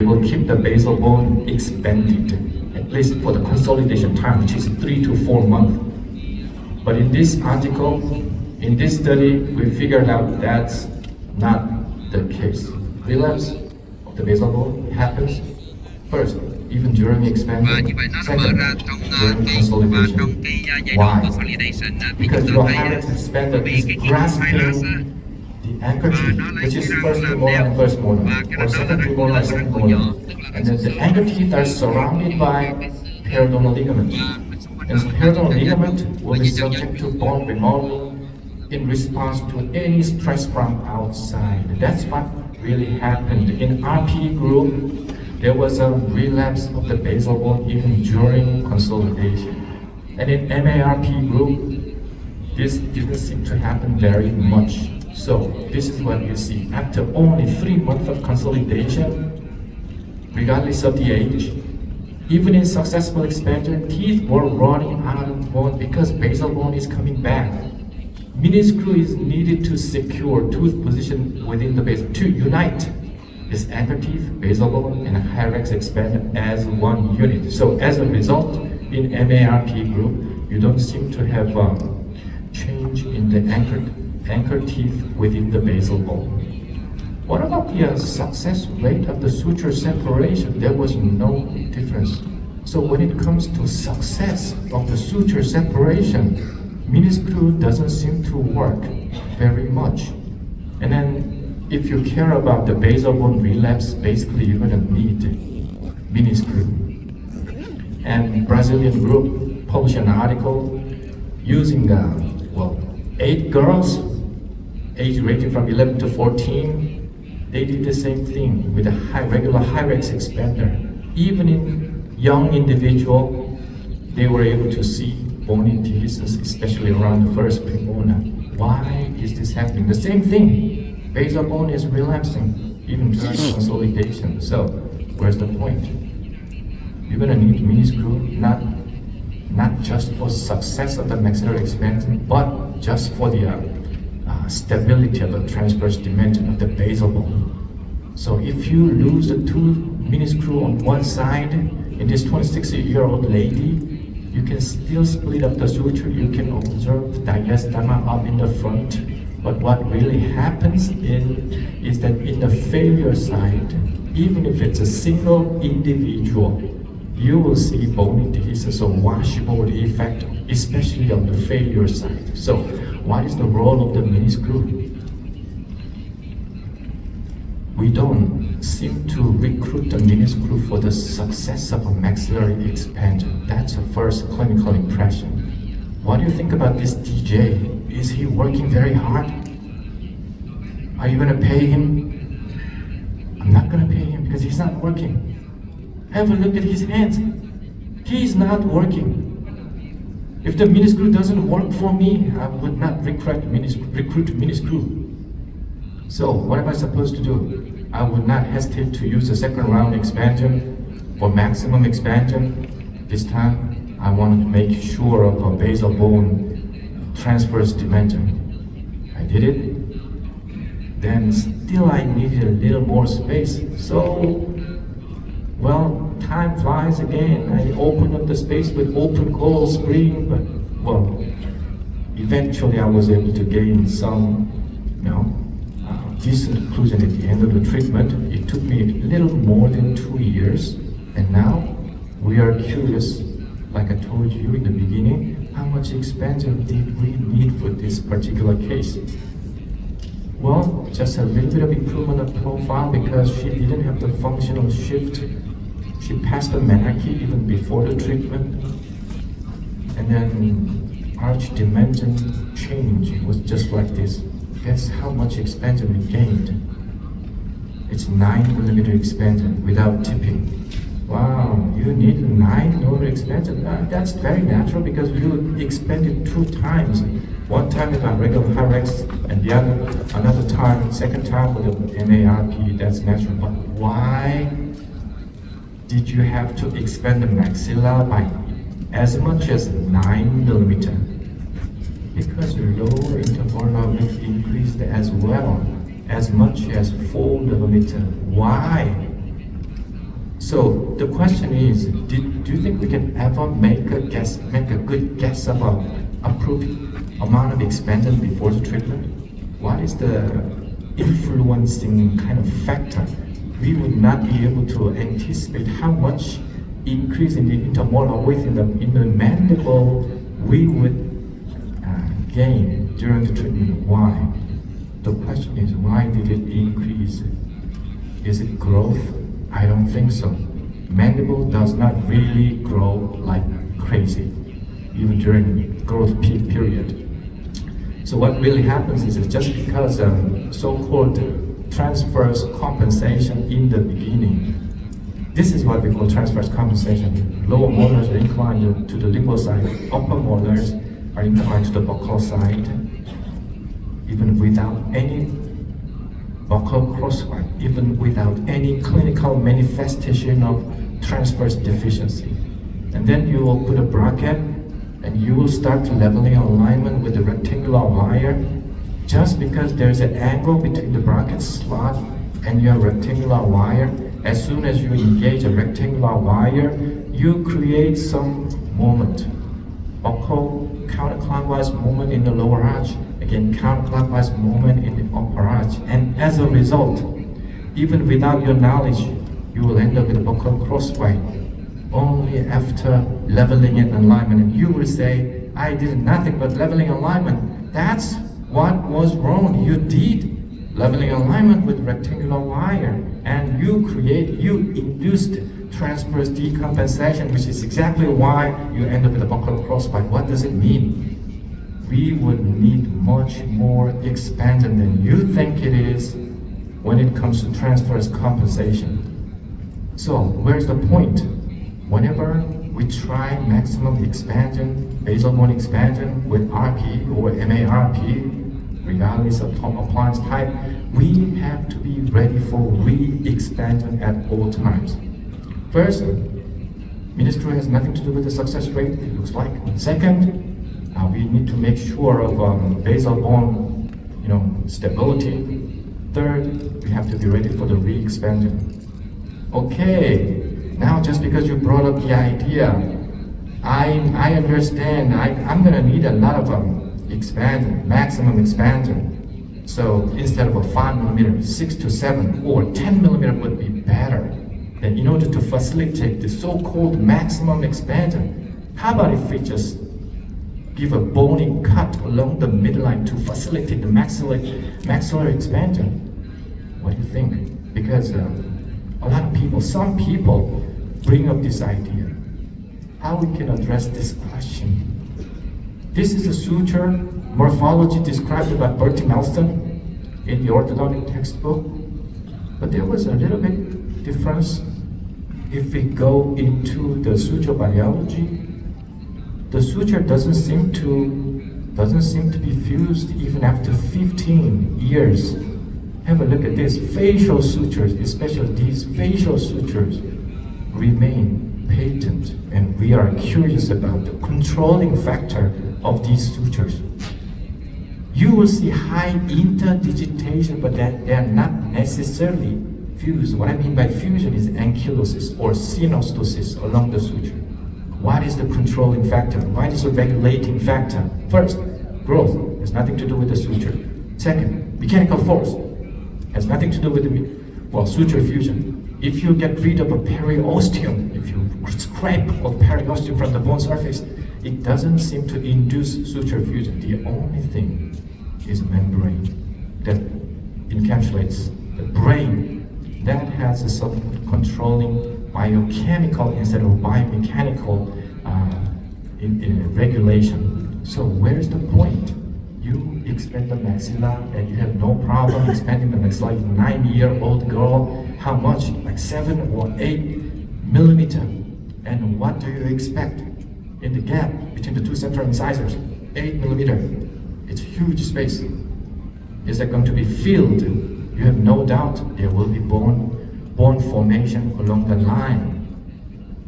will keep the basal bone expanded, at least for the consolidation time, which is 3 to 4 months. But in this article, in this study, we figured out that's not the case. Relapse of the basal bone happens first, even during expansion, second, during consolidation. Why? Because your hyrax expander is grasping the anchor teeth, which is first premolar and first molar, or second premolar and second molar. And then the anchor teeth are surrounded by periodontal ligament. And periodontal ligament will be subject to bone remodeling in response to any stress from outside. That's what really happened. In RP group, there was a relapse of the basal bone even during consolidation. And in MARP group, this didn't seem to happen very much. So this is what you see. After only 3 months of consolidation, regardless of the age, even in successful expansion, teeth were running out of bone because basal bone is coming back. Mini screw is needed to secure tooth position within the base, to unite this anchor teeth, basal bone, and hyrax expander as one unit. So as a result, in MARP group, you don't seem to have change in the anchor teeth within the basal bone. What about the success rate of the suture separation? There was no difference. So when it comes to success of the suture separation, mini screw doesn't seem to work very much. And then if you care about the basal bone relapse, basically you're gonna need mini screw. And Brazilian group published an article using 8 girls, age ranging from 11 to 14. They did the same thing with a regular hyrax expander. Even in young individual, they were able to see bony dehiscence, especially around the first premolar. Why is this happening? The same thing. Basal bone is relapsing even during consolidation. So where's the point? You're gonna need mini screw, not just for success of the maxillary expansion, but just for the stability of the transverse dimension of the basal bone. So if you lose a tooth mini screw on one side, in this 26-year-old lady, you can still split up the suture. You can observe the diastema up in the front. But what really happens is that in the failure side, even if it's a single individual, you will see bony dehiscence or washable effect, especially on the failure side. So what is the role of the mini screw? We don't seem to recruit the mini screw for the success of a maxillary expansion. That's the first clinical impression. What do you think about this DJ? Is he working very hard? Are you gonna pay him? I'm not gonna pay him because he's not working. Have a look at his hands. He's not working. If the mini screw doesn't work for me, I would not recruit mini screw. So what am I supposed to do? I would not hesitate to use the second round expansion for maximum expansion. This time, I wanted to make sure of a basal bone transverse dimension. I did it. Then still I needed a little more space. So, well, time flies again. I opened up the space with open coil spring, but well, eventually I was able to gain some, decent occlusion at the end of the treatment. It took me a little more than 2 years, and now we are curious, like I told you in the beginning, how much expansion did we need for this particular case? Well, just a little bit of improvement of profile because she didn't have the functional shift. She passed the menarche even before the treatment. And then arch dimension change was just like this. Guess how much expansion we gained? It's 9mm expansion without tipping. Wow, you need 9mm expansion? That's very natural because you expanded 2 times. One time with a regular hyrax and the another time, second time with the MARP. That's natural. But why did you have to expand the maxilla by as much as 9mm? Because the lower intervolar width increased as well, as much as 4mm. Why? So the question is, do you think we can ever make a good guess about approved amount of expansion before the treatment? What is the influencing kind of factor? We would not be able to anticipate how much increase in the intermolar width in the mandible we would gain during the treatment. Why? The question is, why did it increase? Is it growth? I don't think so. Mandible does not really grow like crazy, even during growth peak period. So what really happens is just because so-called transverse compensation in the beginning. This is what we call transverse compensation. Lower molars are inclined to the lingual side, upper molars are inclined to the buccal side, even without any buccal crosswise, even without any clinical manifestation of transverse deficiency. And then you will put a bracket and you will start to leveling alignment with the rectangular wire. Just because there's an angle between the bracket slot and your rectangular wire, as soon as you engage a rectangular wire, you create some moment. Buccal counterclockwise movement in the lower arch, again counterclockwise movement in the upper arch. And as a result, even without your knowledge, you will end up with a buccal crossway. Only after leveling and alignment, and you will say, I did nothing but leveling alignment. That's what was wrong. You did leveling alignment with rectangular wire, and you induced transverse decompensation, which is exactly why you end up with a buccal crossbite. What does it mean? We would need much more expansion than you think it is when it comes to transverse compensation. So where's the point? Whenever we try maximum expansion, basal bone expansion with RP or MARPE, regardless of appliance type, we have to be ready for re-expansion at all times. First, ministry has nothing to do with the success rate, it looks like. Second, we need to make sure of basal bone stability. Third, we have to be ready for the re-expansion. Okay, now just because you brought up the idea, I understand, I'm gonna need a lot of expansion, maximum expansion. So instead of a 5 millimeter, 6 to 7 or 10 millimeter would be better. And in order to facilitate the so-called maximum expansion, how about if we just give a bony cut along the midline to facilitate the maxillary expansion? What do you think? Because a lot of people, some people bring up this idea. How we can address this question? This is a suture morphology described by Bertie Melston in the orthodontic textbook. But there was a little bit difference. If we go into the suture biology, the suture doesn't seem to be fused even after 15 years. Have a look at this. Facial sutures, especially these facial sutures, remain patent, and we are curious about the controlling factor of these sutures. You will see high interdigitation, but that they are not necessarily fused. What I mean by fusion is ankylosis or synostosis along the suture. What is the controlling factor? What is the regulating factor? First, growth has nothing to do with the suture. Second, mechanical force has nothing to do with the suture fusion. If you get rid of a periosteum, if you scrape a periosteum from the bone surface, it doesn't seem to induce suture fusion. The only thing is membrane that encapsulates the brain that has a controlling biochemical instead of biomechanical in regulation. So where's the point? You expand the maxilla and you have no problem expanding the maxilla. 9-year-old girl, how much? Like 7 or 8 millimeter. And what do you expect in the gap between the two central incisors? 8 millimeter. It's huge space. Is that going to be filled? You have no doubt there will be bone formation along the line.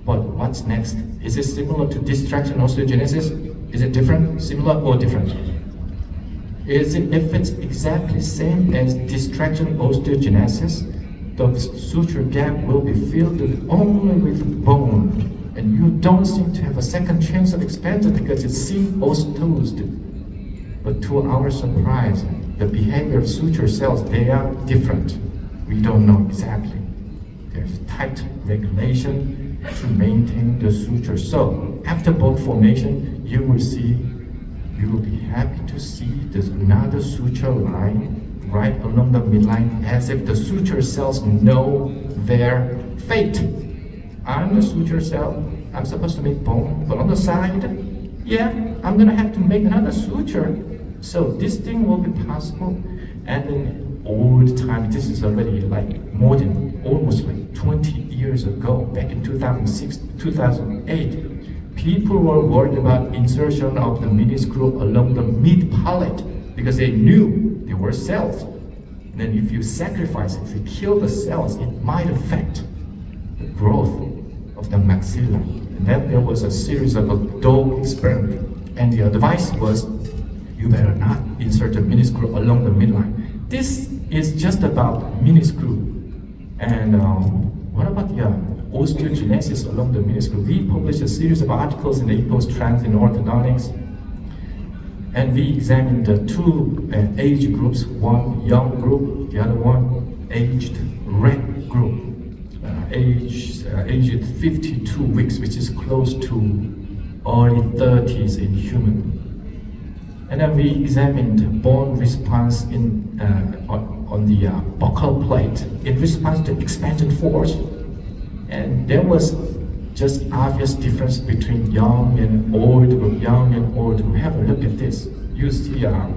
But what's next? Is it similar to distraction osteogenesis? Is it different, similar, or different? If it's exactly same as distraction osteogenesis, the suture gap will be filled only with bone, and you don't seem to have a second chance of expansion because it seems ostosed. But to our surprise, the behavior of suture cells, they are different. We don't know exactly. There's tight regulation to maintain the suture. So after bone formation, you will be happy to see there's another suture line right along the midline, as if the suture cells know their fate. I'm the suture cell, I'm supposed to make bone, but on the side, yeah, I'm gonna have to make another suture. So this thing will be possible. And in old time, this is already like more than almost like 20 years ago, back in 2006, 2008, people were worried about insertion of the mini screw along the mid palate because they knew there were cells. And then if you sacrifice it, if you kill the cells, it might affect the growth of the maxilla. And then there was a series of a dog experiment. And the advice was, you better not insert a mini screw along the midline. This is just about mini screw. And what about the osteogenesis along the mini screw? We published a series of articles in the EPOS Trends in Orthodontics. And we examined the two age groups, one young group, the other one aged red group, aged 52 weeks, which is close to early 30s in human. And then we examined bone response on the buccal plate in response to expansion force. And there was just obvious difference between young and old group, young and old group. Have a look at this. You see a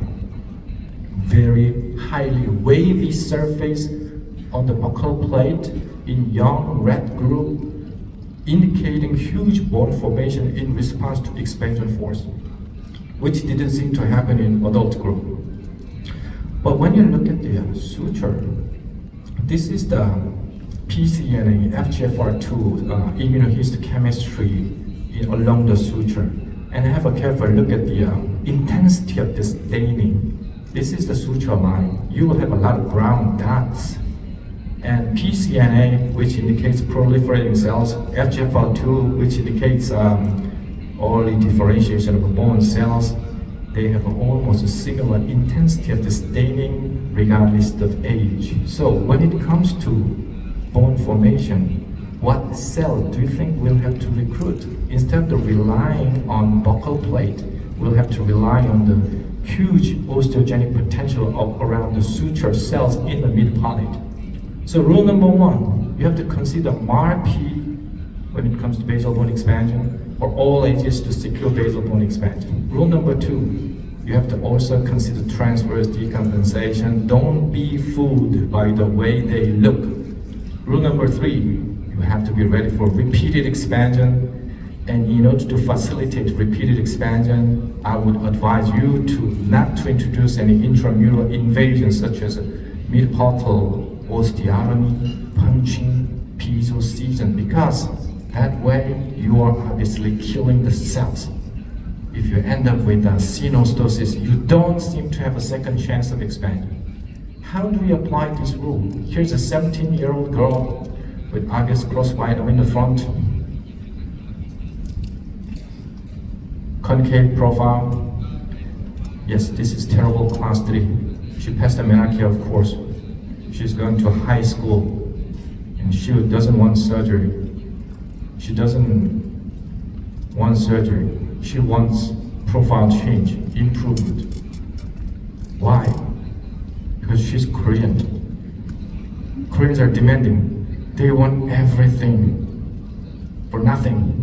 very highly wavy surface on the buccal plate in young red group, indicating huge bone formation in response to expansion force, which didn't seem to happen in adult group. But when you look at the suture, this is the pCNA, FGFR2 immunohistochemistry along the suture. And have a careful look at the intensity of the staining. This is the suture line. You will have a lot of brown dots. And pCNA, which indicates proliferating cells, FGFR2, which indicates early differentiation of bone cells, they have almost a similar intensity of the staining regardless of age. So when it comes to bone formation, what cell do you think we'll have to recruit? Instead of relying on buccal plate, we'll have to rely on the huge osteogenic potential of around the suture cells in the mid-palate. So rule number one, you have to consider MARPE when it comes to basal bone expansion for all ages to secure basal bone expansion. Rule number two, you have to also consider transverse decompensation. Don't be fooled by the way they look. Rule number three, you have to be ready for repeated expansion. And in order to facilitate repeated expansion, I would advise you not to introduce any intramural invasions such as mid-palatal osteotomy, punching, piezo-scission, because that way you are obviously killing the cells. If you end up with synostosis, you don't seem to have a second chance of expansion. How do we apply this rule? Here's a 17-year-old girl with obvious cross-vital in the front, concave profile. Yes, this is terrible class 3. She passed the menarche, of course. She's going to high school and she doesn't want surgery. She doesn't want surgery. She wants profile change, improvement. Why? Because she's Korean. Koreans are demanding. They want everything for nothing.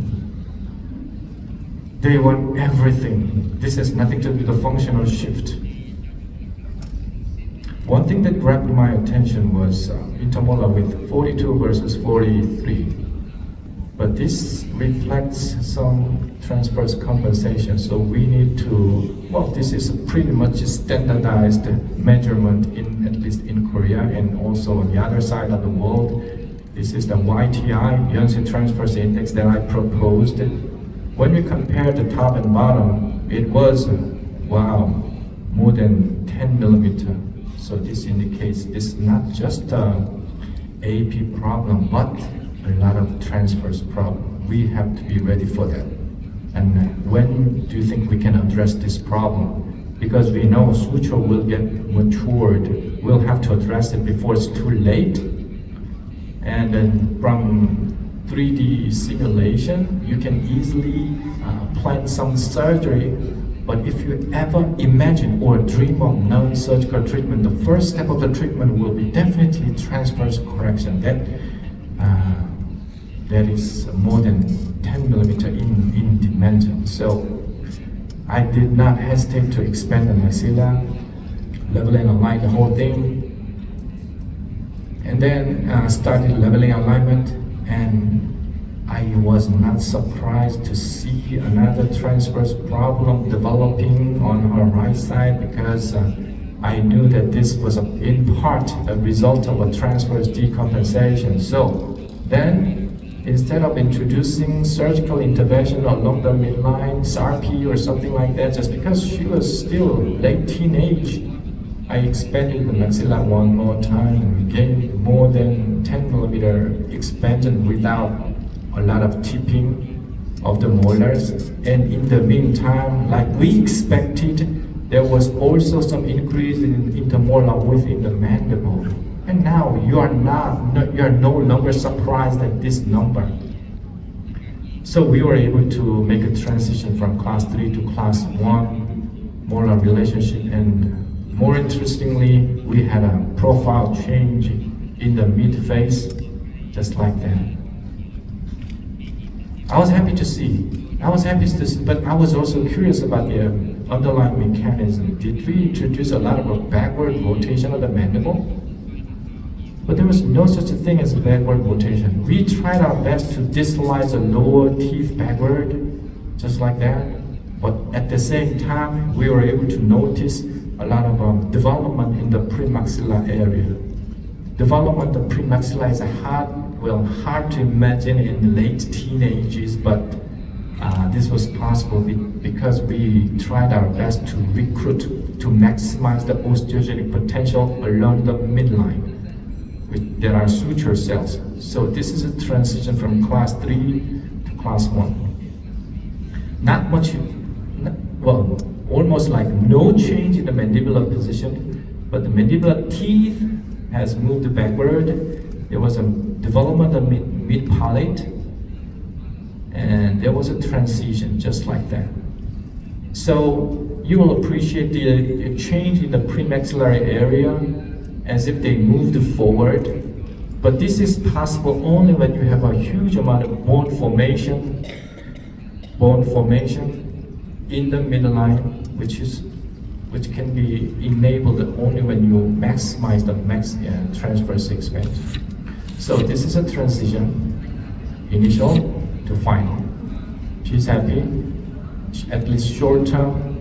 They want everything. This has nothing to do with the functional shift. One thing that grabbed my attention was intermolar with 42 versus 43. But this reflects some transverse compensation, so we need to, well, this is a pretty much standardized measurement at least in Korea and also on the other side of the world. This is the YTI, Yonsei Transverse Index, that I proposed. When we compare the top and bottom, it was, wow, more than 10 millimeter. So this indicates it's not just AP problem, but a lot of transverse problem. We have to be ready for that. And when do you think we can address this problem? Because we know suture will get matured. We'll have to address it before it's too late. And then from 3D simulation, you can easily plan some surgery. But if you ever imagine or dream of non-surgical treatment, the first step of the treatment will be definitely transverse correction. That is more than 10 millimeter in dimension. So I did not hesitate to expand the maxilla, level and align the whole thing, and then started leveling alignment, and I was not surprised to see another transverse problem developing on her right side, because I knew that this was in part a result of a transverse decompensation. So then, instead of introducing surgical intervention along the midline, MARPE or something like that, just because she was still late teenage, I expanded the maxilla one more time, gained more than 10 millimeter expansion without a lot of tipping of the molars. And in the meantime, like we expected, there was also some increase in intermolar within the mandible. And now you are no longer surprised at this number. So we were able to make a transition from class 3 to class 1 molar relationship, and more interestingly, we had a profile change in the mid face, just like that. I was happy to see, but I was also curious about the underlying mechanism. Did we introduce a lot of a backward rotation of the mandible? But there was no such a thing as backward rotation. We tried our best to distalize the lower teeth backward, just like that. But at the same time, we were able to notice a lot of development in the premaxilla area. Development of premaxilla is hard to imagine in late teenagers, but this was possible because we tried our best to recruit, to maximize the osteogenic potential along the midline. There are suture cells. So this is a transition from class 3 to class 1. Not much, well, almost like no change in the mandibular position, but the mandibular teeth has moved backward. There was a development of mid-palate, and there was a transition just like that. So you will appreciate the change in the premaxillary area as if they moved forward. But this is possible only when you have a huge amount of bone formation in the midline, which can be enabled only when you maximize the transverse expansion. So this is a transition, initial to final. She's happy, at least short term.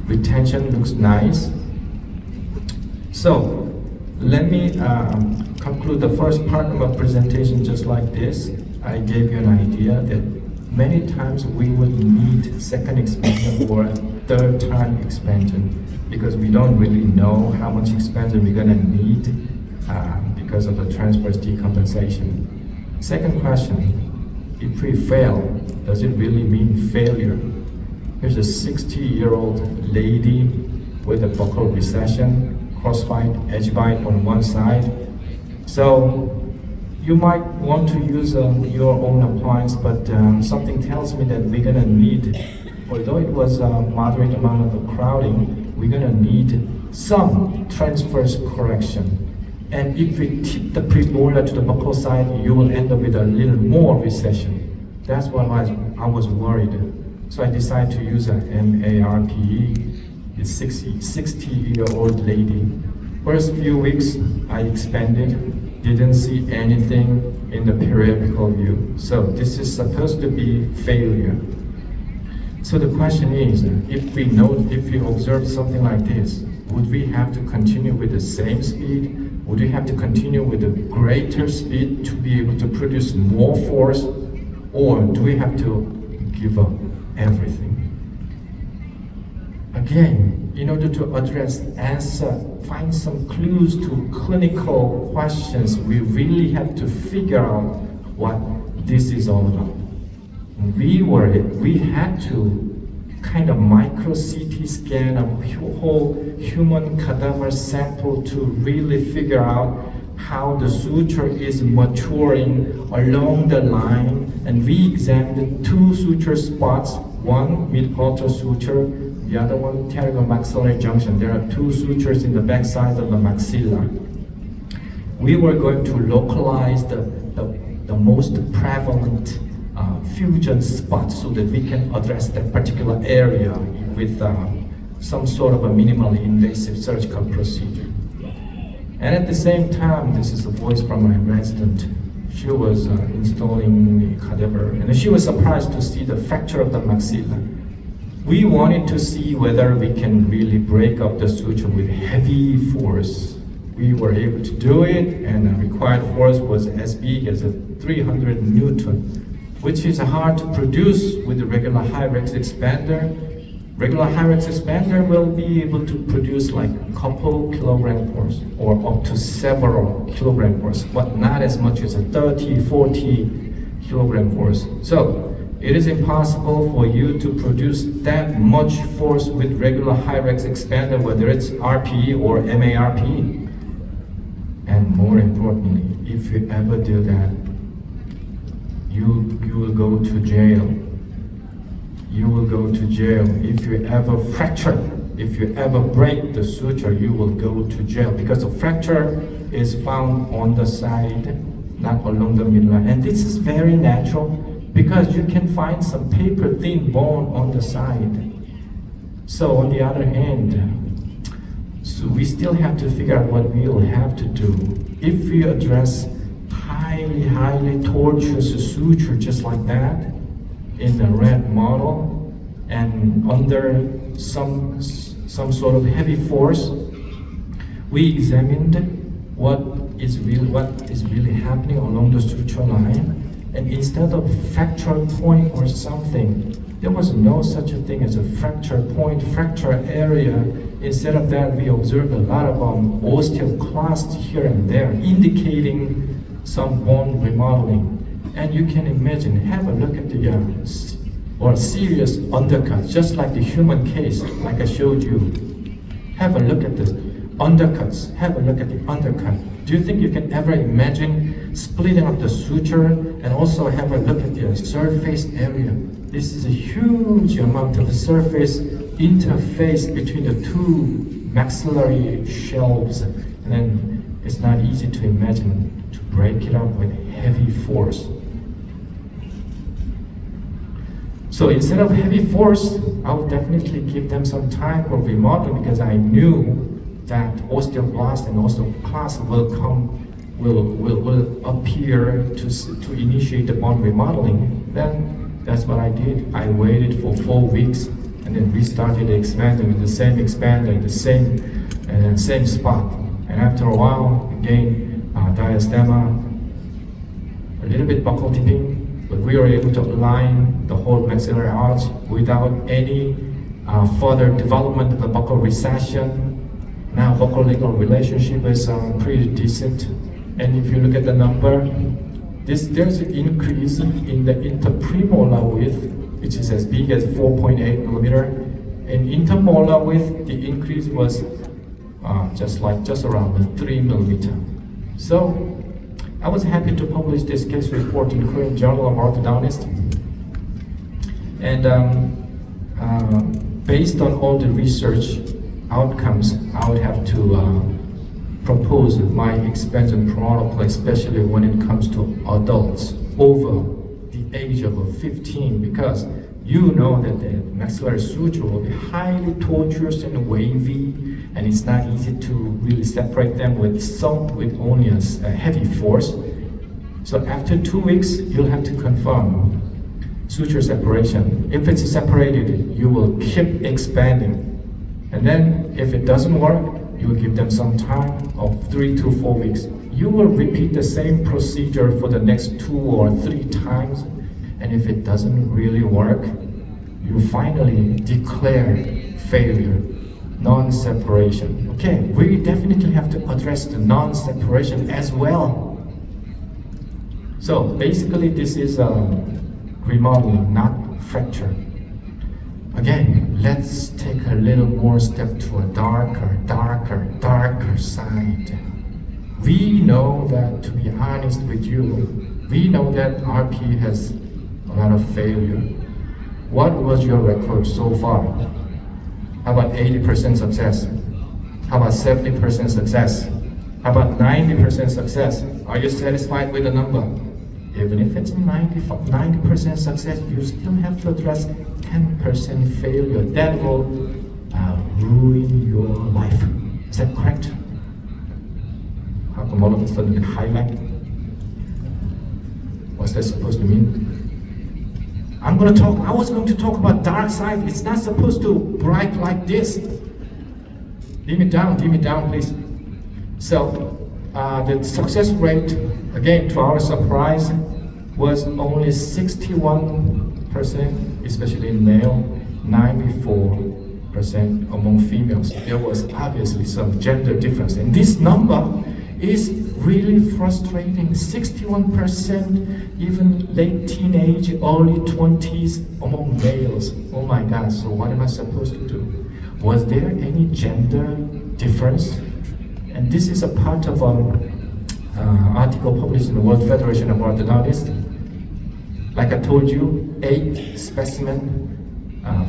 Retention looks nice. So let me conclude the first part of my presentation just like this. I gave you an idea that many times we would need second expansion or third time expansion, because we don't really know how much expansion we're gonna need because of the transverse decompensation. Second question, if we fail, does it really mean failure? Here's a 60-year-old lady with a buccal recession, crossbite, edge bite on one side. So you might want to use your own appliance, but something tells me that we're gonna need, although it was a moderate amount of crowding, we're gonna need some transverse correction. And if we tip the premolar to the buccal side, you will end up with a little more recession. That's why I was worried. So I decided to use an MARPE, this 60-year-old lady. First few weeks, I expanded, didn't see anything in the periapical view. So this is supposed to be failure. So the question is, if we observe something like this, would we have to continue with the same speed? Would we have to continue with a greater speed to be able to produce more force? Or do we have to give up everything? Again, in order to address, answer, find some clues to clinical questions, we really have to figure out what this is all about. We had to kind of micro CT scan a whole human cadaver sample to really figure out how the suture is maturing along the line, and we examined 2 suture spots, one mid-paltar suture, the other one pterygomaxillary junction. There are 2 sutures in the backside of the maxilla. We were going to localize the most prevalent fusion spots so that we can address that particular area with some sort of a minimally invasive surgical procedure. And at the same time, this is a voice from my resident. She was installing the cadaver, and she was surprised to see the fracture of the maxilla. We wanted to see whether we can really break up the suture with heavy force. We were able to do it, and the required force was as big as 300 Newton, which is hard to produce with the regular HIрақ expander. Regular HIрақ expander will be able to produce like a couple kilogram force or up to several kilogram force, but not as much as a 30, 40 kilogram force. So it is impossible for you to produce that much force with regular HIрақ expander, whether it's RPE or MARPE. And more importantly, if you ever do that, you will go to jail. You will go to jail. If you ever fracture, if you ever break the suture, you will go to jail, because the fracture is found on the side, not along the midline. And this is very natural, because you can find some paper thin bone on the side. So on the other hand, so we still have to figure out what we'll have to do. If we address highly tortuous suture just like that in the rat model and under some sort of heavy force, we examined what is really happening along the suture line, and instead of fracture point or something, there was no such a thing as a fracture point, fracture area. Instead of that, we observed a lot of osteoclasts here and there, indicating some bone remodeling. And you can imagine, have a look at the or serious undercuts, just like the human case, like I showed you. Have a look at the undercuts. Have a look at the undercut. Do you think you can ever imagine splitting up the suture and also have a look at the surface area? This is a huge amount of surface interface between the 2 maxillary shelves, and then it's not easy to imagine to break it up with heavy force. So instead of heavy force, I would definitely give them some time for remodeling, because I knew that osteoblast and osteoclast will appear to initiate the bone remodeling. Then that's what I did. I waited for 4 weeks, and then restarted expanding with the same expander, the same spot. And after a while, again, diastema, a little bit buccal tipping, but we were able to align the whole maxillary arch without any further development of the buccal recession. Now buccal-lingual relationship is pretty decent. And if you look at the number, there's an increase in the interpremolar width, which is as big as 4.8 millimeter. In intermolar width, the increase was just around 3 millimeter. So I was happy to publish this case report in Korean Journal of Orthodontist. And based on all the research outcomes, I would have to propose my expansion protocol, especially when it comes to adults over the age of 15, because you know that the maxillary suture will be highly tortuous and wavy, and it's not easy to really separate them with only a heavy force. So after 2 weeks, you'll have to confirm suture separation. If it's separated, you will keep expanding. And then if it doesn't work, you will give them some time of 3 to 4 weeks. You will repeat the same procedure for the next 2 or 3 times. And if it doesn't really work, you finally declare failure. non-separation. Okay, we definitely have to address the non-separation as well. So basically this is remodeling, not fracture. Again, let's take a little more step to a darker side. We know that, to be honest with you, we know that RP has a lot of failure. What was your record so far? How about 80% success? How about 70% success? How about 90% success? Are you satisfied with the number? Even if it's 90% success, you still have to address 10% failure. That will ruin your life. Is that correct? How come all of a sudden it highlight? What's that supposed to mean? I was going to talk about dark side. It's not supposed to bright like this. Dim it down, please. So, the success rate, again, to our surprise, was only 61%, especially in male, 94% among females. There was obviously some gender difference. And this number is really frustrating. 61%, even late teenage, early 20s among males. Oh my God, so what am I supposed to do? Was there any gender difference? And this is a part of an article published in the World Federation of Orthodontists. Like I told you, 8 specimens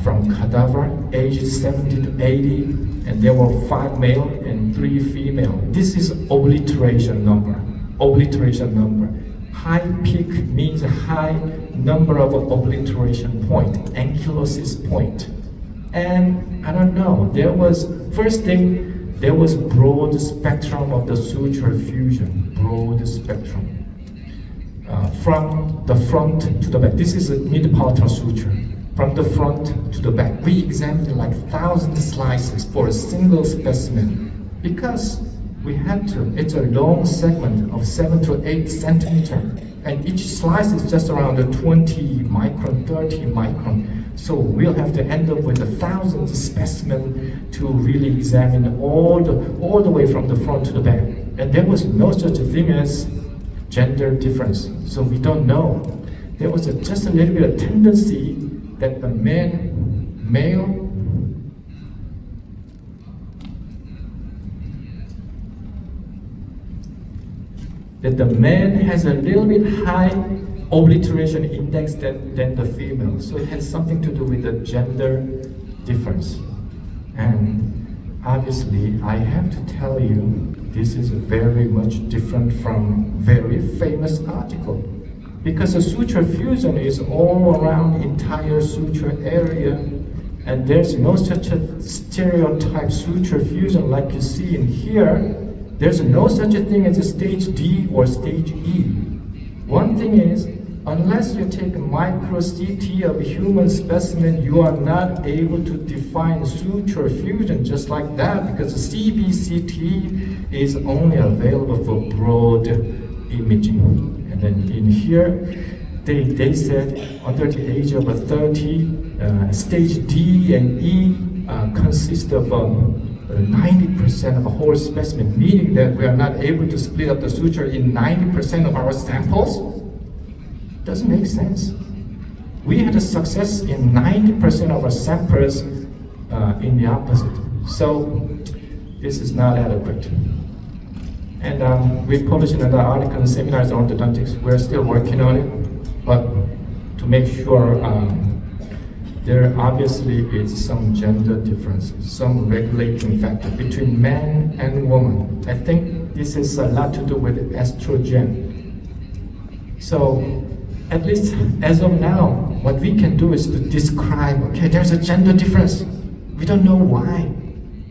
from cadaver, ages 70 to 80, and there were 5 male and 3 female. This is obliteration number. High peak means a high number of obliteration point, ankylosis point. And I don't know, there was broad spectrum of the suture fusion, broad spectrum. From the front to the back. This is a mid-palatal suture. From the front to the back. We examined like 1,000 slices for a single specimen because we had to. It's a long segment of 7 to 8 centimeter, and each slice is just around 20 micron, 30 micron. So we'll have to end up with 1,000 specimen to really examine all the way from the front to the back. And there was no such a thing as gender difference. So we don't know. There was just a little bit of tendency that the male has a little bit high obliteration index than the female. So it has something to do with the gender difference. And obviously, I have to tell you, this is very much different from very famous article. Because the suture fusion is all around entire suture area, and there's no such a stereotype suture fusion like you see in here. There's no such a thing as a stage D or stage E. One thing is, unless you take a micro CT of a human specimen, you are not able to define suture fusion just like that, because the CBCT is only available for broad imaging. And then in here, they said under the age of 30, stage D and E consist of 90% of a whole specimen, meaning that we are not able to split up the suture in 90% of our samples. Doesn't make sense. We had a success in 90% of our samples in the opposite. So this is not adequate. And we published another article in Seminars on Orthodontics. We're still working on it, but to make sure there obviously is some gender difference, some regulating factor between man and woman. I think this has a lot to do with estrogen. So at least as of now, what we can do is to describe, okay, there's a gender difference. We don't know why.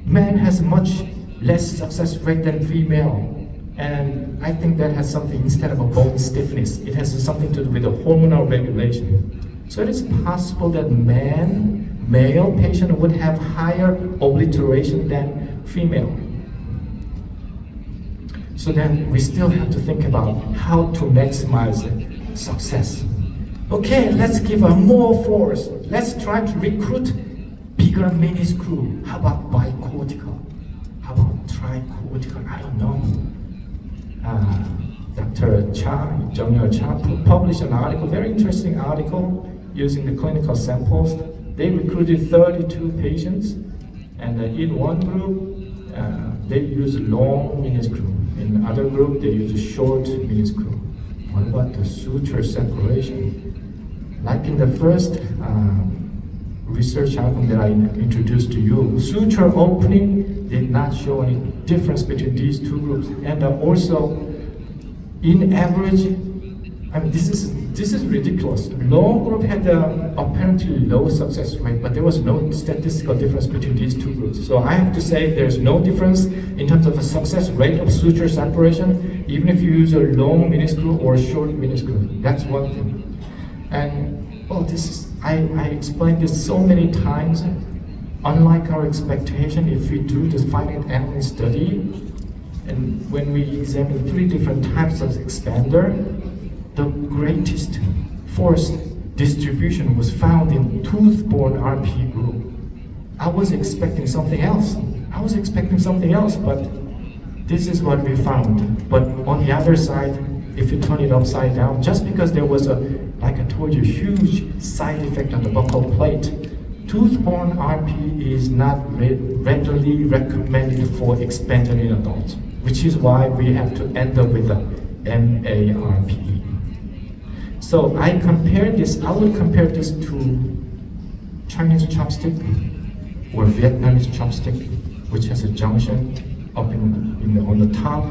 Man has much less success rate than female. And I think that has something, instead of a bone stiffness, it has something to do with the hormonal regulation. So it is possible that male patient would have higher obliteration than female. So then we still have to think about how to maximize success. Okay, let's give more force. Let's try to recruit bigger meniscrew. How about bicortical? How about tricortical? I don't know. Dr. Cha, Jung Cha, published an article, very interesting article, using the clinical samples. They recruited 32 patients, and in one group, they used long meniscrew. In the other group, they used short meniscrew. What about the suture separation? Like in the first research outcome that I introduced to you, suture opening did not show any difference between these two groups. And also, in average, I mean, this is ridiculous. Long group had apparently low success rate, but there was no statistical difference between these two groups. So I have to say there's no difference in terms of the success rate of suture separation, even if you use a long meniscrew or a short meniscrew. That's one thing. And well, I explained this so many times. Unlike our expectation, if we do this finite element study, and when we examine 3 different types of expander, the greatest force distribution was found in tooth-borne RP group. I was expecting something else. But this is what we found. But on the other side, if you turn it upside down, just because there was like I told you, huge side effect on the buccal plate, tooth-borne RP is not readily recommended for expansion in adults, which is why we have to end up with a MARPE. So I would compare this to Chinese chopstick or Vietnamese chopstick, which has a junction up on the top.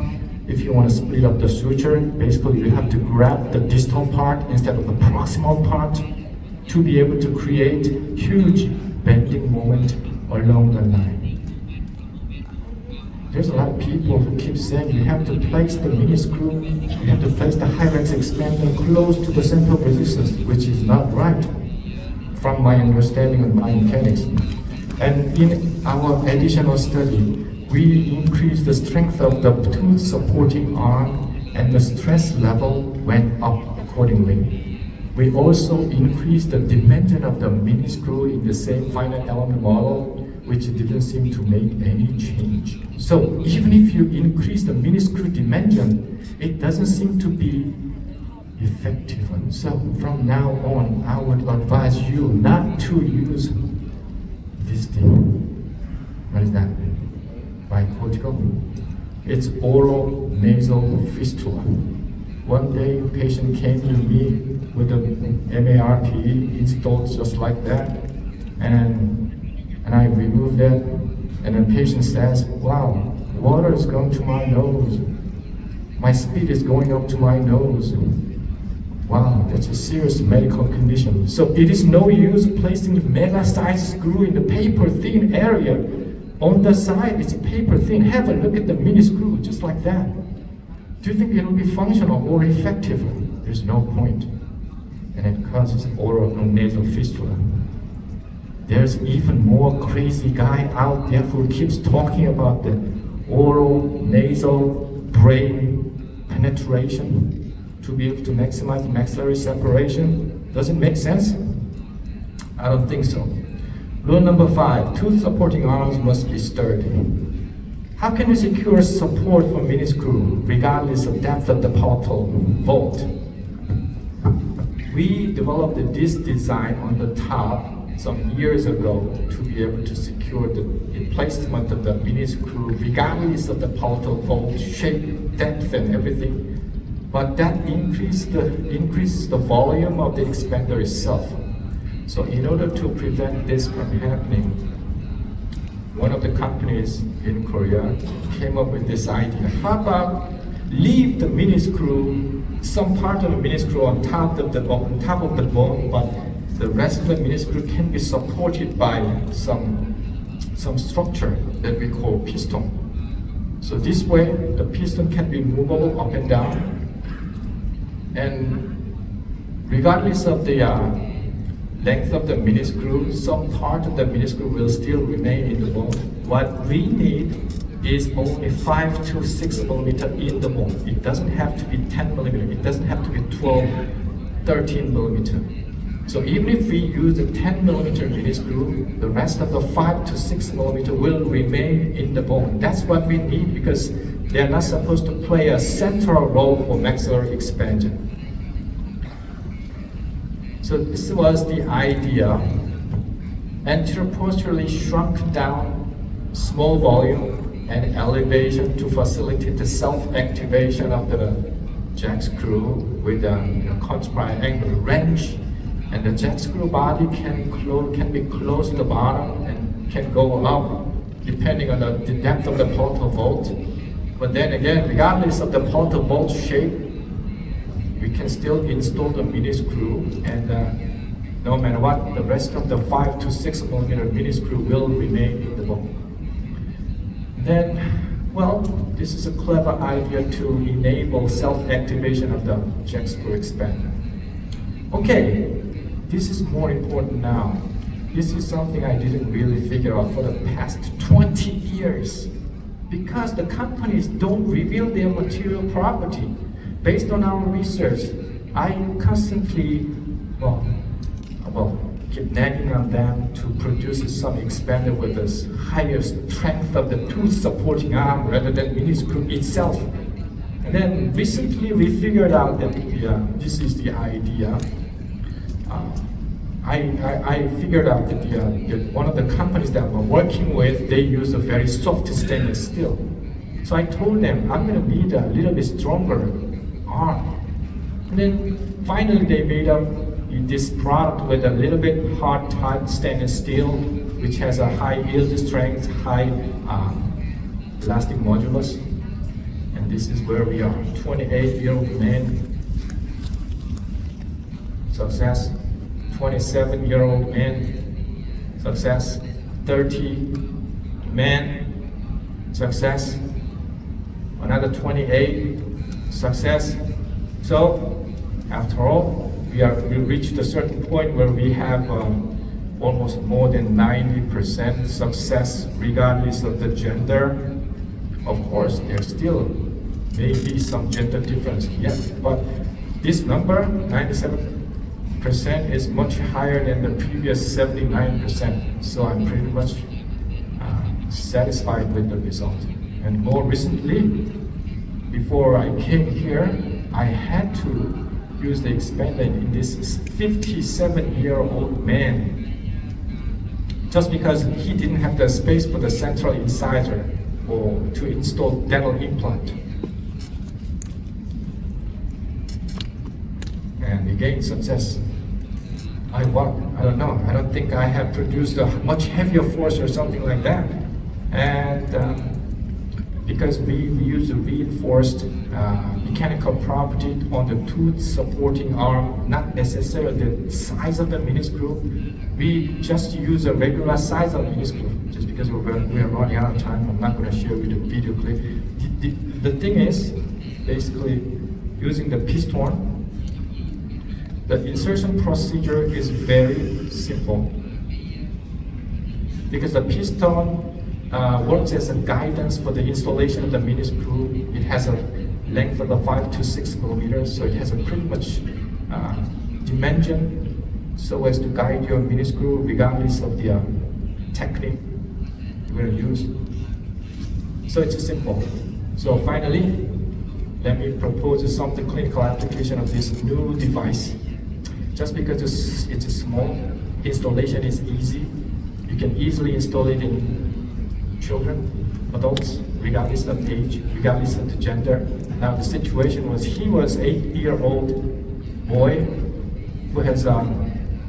If you want to split up the suture, basically you have to grab the distal part instead of the proximal part to be able to create huge bending moment along the line. There's a lot of people who keep saying you have to place the meniscrew, you have to place the Hyrax expander close to the center of resistance, which is not right from my understanding of biomechanics. And in our additional study, we increased the strength of the tooth supporting arm and the stress level went up accordingly. We also increased the dimension of the meniscrew in the same finite element model, which didn't seem to make any change. So even if you increase the meniscrew dimension, it doesn't seem to be effective. So from now on, I would advise you not to use this thing. What is that? Bicortical. It's oral nasal fistula. One day a patient came to me with a MARPE installed just like that, and I removed it, and the patient says, wow, water is going to my nose. My spit is going up to my nose. Wow, that's a serious medical condition. So it is no use placing the mega-sized screw in the paper-thin area. On the side, it's paper-thin. Have a look at the mini screw, just like that. Do you think it will be functional or effective? There's no point. And it causes oral nasal fistula. There's even more crazy guy out there who keeps talking about the oral nasal brain penetration to be able to maximize maxillary separation. Does it make sense? I don't think so. Rule number 5, tooth supporting arms must be sturdy. How can you secure support for meniscrew regardless of depth of the palatal vault? We developed this design on the top some years ago to be able to secure the placement of the meniscrew regardless of the palatal vault shape, depth, and everything. But that increases the volume of the expander itself. So in order to prevent this from happening, one of the companies in Korea came up with this idea. How about leave the meniscrew, some part of the meniscrew on top of the bone, but the rest of the meniscrew can be supported by some structure that we call piston. So this way, the piston can be movable up and down, and regardless of the length of the meniscrew, some part of the meniscrew will still remain in the bone. What we need is only 5 to 6 millimeter in the bone. It doesn't have to be 10 millimeter. It doesn't have to be 12, 13 millimeter. So even if we use a 10mm mini screw, the rest of the 5 to 6mm will remain in the bone. That's what we need because they're not supposed to play a central role for maxillary expansion. So this was the idea. Anteroposteriorly shrunk down, small volume and elevation to facilitate the self-activation of the jack screw with a contrary angle range. And the jack screw body can be close to the bottom and can go up depending on the depth of the portal vault. But then again, regardless of the portal vault shape, we can still install the mini screw, and no matter what, the rest of the 5 to 6mm mini screw will remain in the bone. Then, well, this is a clever idea to enable self-activation of the jack screw expander. Okay, this is more important now. This is something I didn't really figure out for the past 20 years. Because the companies don't reveal their material property. Based on our research, I constantly, keep nagging on them to produce some expander with a higher strength of the tooth supporting arm rather than mini screw itself. And then recently we figured out that this is the idea. I figured out that one of the companies that we're working with, they use a very soft stainless steel. So I told them, I'm going to need a little bit stronger arm. And then finally they made up this product with a little bit hard type stainless steel, which has a high yield strength, high elastic modulus. And this is where we are, 28-year-old man, success. 27-year-old man, success. 30 man, success. Another 28, success. So, after all, we reached a certain point where we have almost more than 90% success, regardless of the gender. Of course, there still may be some gender difference, yes, but this number, 97%, is much higher than the previous 79%. So I'm pretty much satisfied with the result. And more recently, before I came here, I had to use the expander in this 57-year-old man, just because he didn't have the space for the central incisor or to install dental implant. And again, success. I don't know. I don't think I have produced a much heavier force or something like that. And because we use a reinforced mechanical property on the tooth supporting arm, not necessarily the size of the mini screw. We just use a regular size of mini screw. Just because we are running out of time, I'm not going to share with the video clip. The thing is, basically, using the piston, the insertion procedure is very simple. Because the piston works as a guidance for the installation of the mini screw. It has a length of 5 to 6 millimeters, so it has a pretty much dimension so as to guide your mini screw regardless of the technique you're going to use. So it's simple. So finally, let me propose some clinical application of this new device. Just because it's small, installation is easy. You can easily install it in children, adults, regardless of age, regardless of the gender. Now the situation was he was 8-year-old boy who has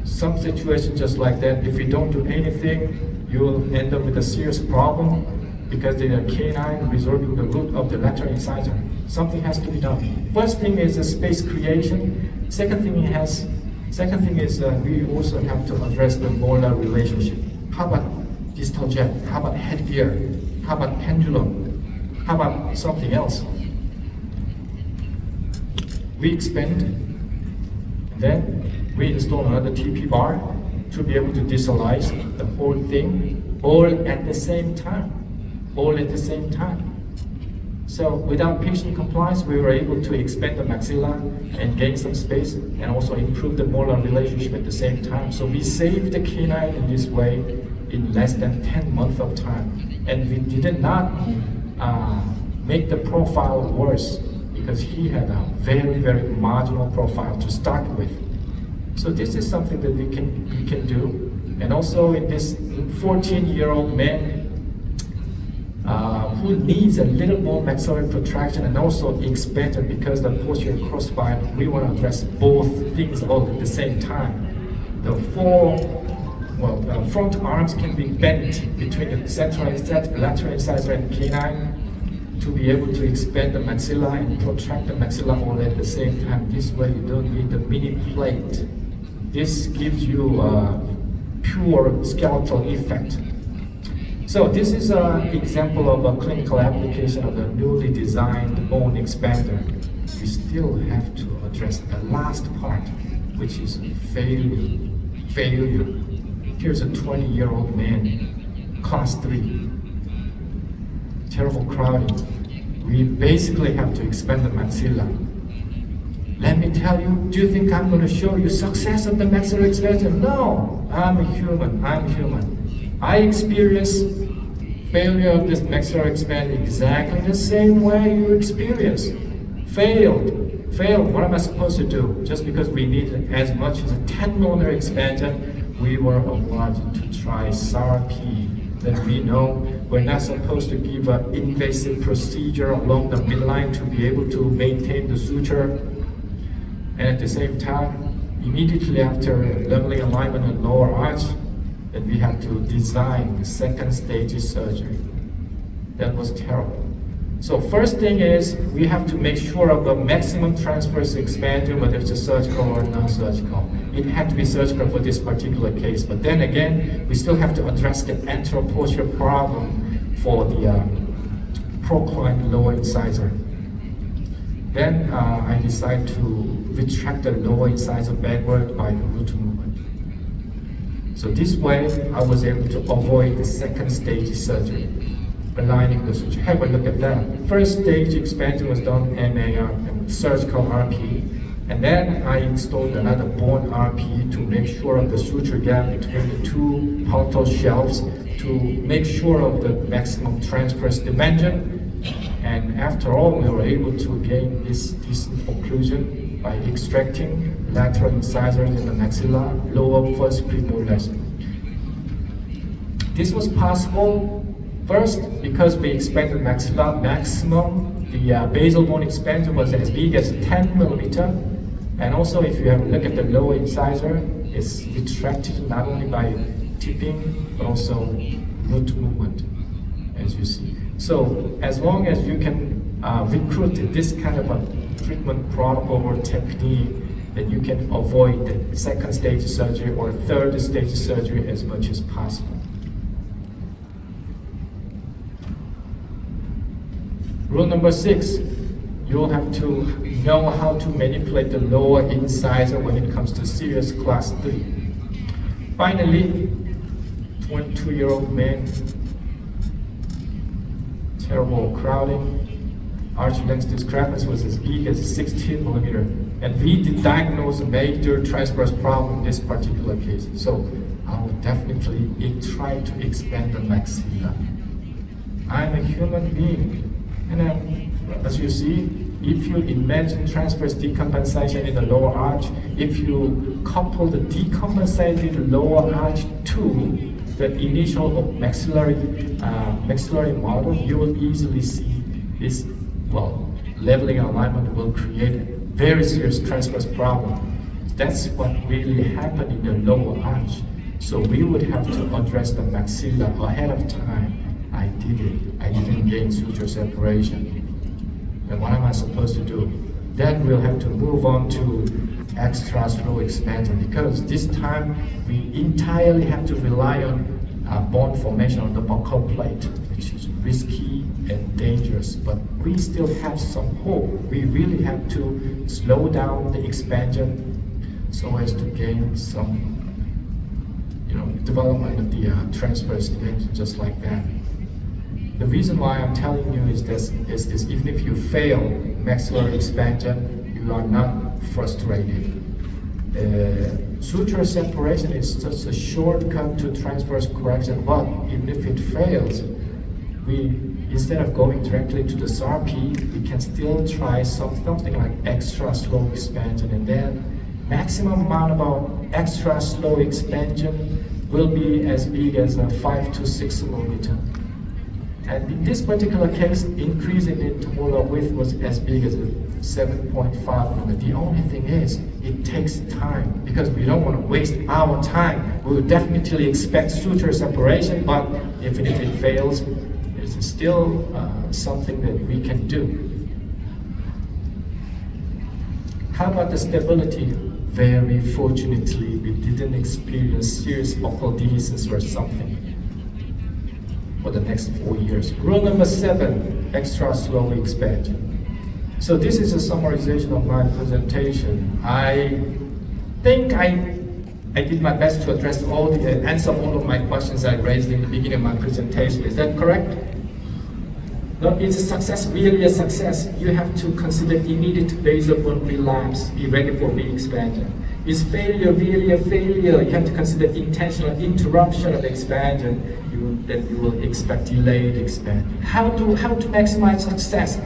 some situation just like that. If you don't do anything, you'll end up with a serious problem because the canine resorting the root of the lateral incisor. Something has to be done. First thing is the space creation. Second thing is we also have to address the molar relationship. How about distal jet? How about headgear? How about pendulum? How about something else? We expand, then we install another TP bar to be able to disalize the whole thing all at the same time. So without patient compliance, we were able to expand the maxilla and gain some space and also improve the molar relationship at the same time. So we saved the canine in this way in less than 10 months of time. And we did not make the profile worse because he had a very, very marginal profile to start with. So this is something that we can do. And also in this 14-year-old man who needs a little more maxillary protraction and also expansion because the posterior crossbite, we want to address both things all at the same time. The front arms can be bent between the central lateral incisor and canine to be able to expand the maxilla and protract the maxilla all at the same time. This way you don't need the mini plate. This gives you a pure skeletal effect. So this is an example of a clinical application of a newly designed bone expander. We still have to address the last part, which is failure. Here's a 20-year-old man, class 3. Terrible crowding. We basically have to expand the maxilla. Let me tell you, do you think I'm going to show you success of the maxillary expansion? No, I'm human. I experience failure of this maxillary expansion exactly the same way you experience. Failed. What am I supposed to do? Just because we need as much as a 10-millimeter expansion, we were obliged to try MARPE. Then we know we're not supposed to give an invasive procedure along the midline to be able to maintain the suture. And at the same time, immediately after leveling alignment and lower arch, then we have to design the second stage surgery. That was terrible. So first thing is, we have to make sure of the maximum transverse expansion, whether it's a surgical or non-surgical. It had to be surgical for this particular case, but then again, we still have to address the anteroposterior problem for the procline lower incisor. Then I decided to retract the lower incisor backward by the root movement. So this way, I was able to avoid the second stage surgery, aligning the suture. Have a look at that. First stage expansion was done MAR, surgical RP, and then I installed another bone RP to make sure of the suture gap between the two palatal shelves to make sure of the maximum transverse dimension. And after all, we were able to gain this decent occlusion by extracting lateral incisors in the maxilla, lower first premolars. This was possible first because we expanded maxilla maximum. The basal bone expansion was as big as 10 millimeter. And also, if you have a look at the lower incisor, it's retracted not only by tipping, but also root movement, as you see. So as long as you can recruit this kind of a treatment protocol or technique, then you can avoid the second stage surgery or third stage surgery as much as possible. Rule number 6, you'll have to know how to manipulate the lower incisor when it comes to serious class 3. Finally, 22-year-old man, terrible crowding. Arch length discrepancy was as big as 16 millimeter. And we did diagnose a major transverse problem in this particular case. So I will definitely try to expand the maxilla. I'm a human being. And as you see, if you imagine transverse decompensation in the lower arch, if you couple the decompensated lower arch to the initial maxillary model, you will easily see this, leveling alignment will create a very serious transverse problem. That's what really happened in the lower arch. So we would have to address the maxilla ahead of time. I did it. I didn't gain suture separation. And what am I supposed to do? Then we'll have to move on to extra slow expansion, because this time we entirely have to rely on bone formation on the buccal plate, which is risky and dangerous, but we still have some hope. We really have to slow down the expansion so as to gain some development of the transverse dimension, just like that. The reason why I'm telling you is this, even if you fail maxillary expansion, you are not frustrated. Suture separation is just a shortcut to transverse correction, but even if it fails, instead of going directly to the MARPE, we can still try something like extra slow expansion, and then maximum amount of our extra slow expansion will be as big as 5 to 6 millimeter. And in this particular case, increasing the intermolar width was as big as 7.5 millimeter. The only thing is, it takes time, because we don't want to waste our time. We will definitely expect suture separation, but even if it fails, there's still something that we can do. How about the stability? Very fortunately, we didn't experience serious buccal dehiscence or something for the next 4 years. Rule number 7, extra slow expansion. So this is a summarization of my presentation. I think I did my best to answer all of my questions I raised in the beginning of my presentation. Is that correct? No, it's a success, really a success. You have to consider immediate basal bone relapse, be ready for re-expansion. Is failure really a failure? You have to consider intentional interruption of expansion. Then you will expect delayed expansion. How to maximize success?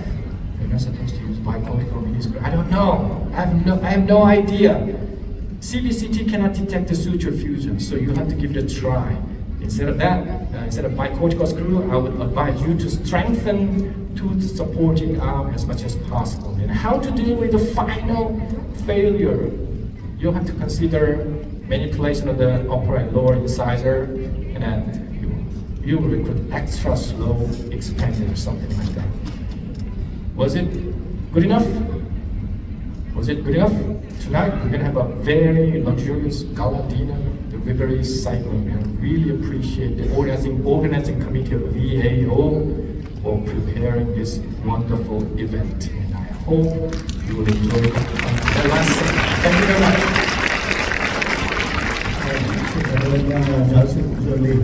You're not supposed to use bicortical meniscus. I don't know. I have no idea. CBCT cannot detect the suture fusion, so you have to give it a try. Instead of that, instead of bicortical screw, I would advise you to strengthen tooth supporting arm as much as possible. And how to deal with the final failure? You have to consider manipulation of the upper and lower incisor, and then you will recruit extra slow expansion or something like that. Was it good enough? Was it good enough? Tonight we're going to have a very luxurious gala dinner, the Rivery cycle. I really appreciate the organizing committee of VAO for preparing this wonderful event. And I hope you will enjoy the last second. Thank you very much. Cảm ơn giáo sư Joon.